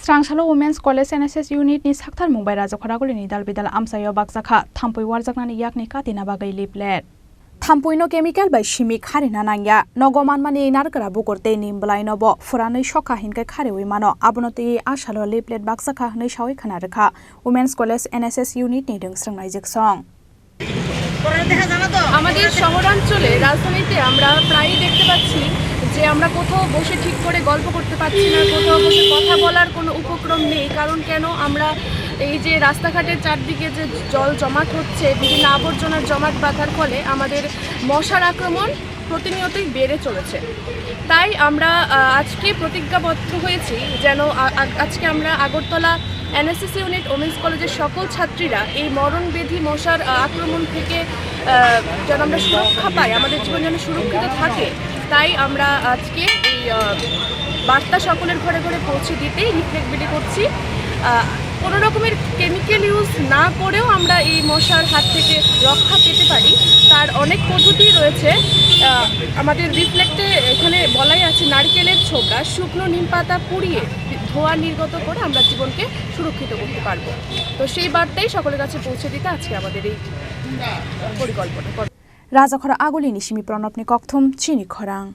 Srangsalo Women's College NSS Unit ni Saktharmungbai Rajakhor Agulini Dalbidal Amchaio Bakjakha Thampui warjaknani yakni katina bagai leaflet. Thampui no chemical by Shimi Karina Nanya, no goman mani narkara bukorte nimblai nobo, Furani shoka hinke kariwi mano, Abonoti Ashalo leaflet Bakjakha Nishawi Kanaraka, Women's College NSS Unit needing Srangaijik song. আমাদের শহরাঞ্চলে রাজধানীতে আমরা প্রায়ই দেখতে পাচ্ছি যে আমরা কোথাও বসে ঠিক করে গল্প করতে পারছি না, কোথাও বসে কথা বলার কোনো উপক্রম নেই। কারণ কেন আমরা এই যে রাস্তাঘাটের চারদিকে যে জল জমাট হচ্ছে, বিভিন্ন আবর্জনার জমাট বাঁধার ফলে আমাদের মশার আক্রমণ প্রতিনিয়তই বেড়ে চলেছে। তাই আমরা আজকে প্রতিজ্ঞাবদ্ধ হয়েছি যেন আজকে আমরা আগরতলা NSS ইউনিট ওমেন্স কলেজের সকল ছাত্রীরা এই মরণবেধি মশার আক্রমণ থেকে যেন আমরা সুরক্ষা পাই, আমাদের জীবন যেন সুরক্ষিত থাকে। তাই আমরা আজকে এই বার্তা সকলের ঘরে ঘরে পৌঁছে দিতেই লিফলেট বিলি করছি। কোনো রকমের কেমিক্যাল ইউজ না করেও আমরা এই মশার হাত থেকে রক্ষা পেতে পারি, তার অনেক পদ্ধতি রয়েছে। আমাদের রিফ্লেক্টে এখানে বলাই আছে নারকেলের ছোবড়া, শুকনো নিম পাতা পুড়িয়ে ধোঁয়া নির্গত করে আমরা জীবনকে সুরক্ষিত করতে পারবো। তো সেই বার্তাই সকলের কাছে পৌঁছে দিতে আজকে আমাদের এই পরিকল্পনা। Rajakhor Agulini Shimi Pranopni Kokthum Chini Khorang.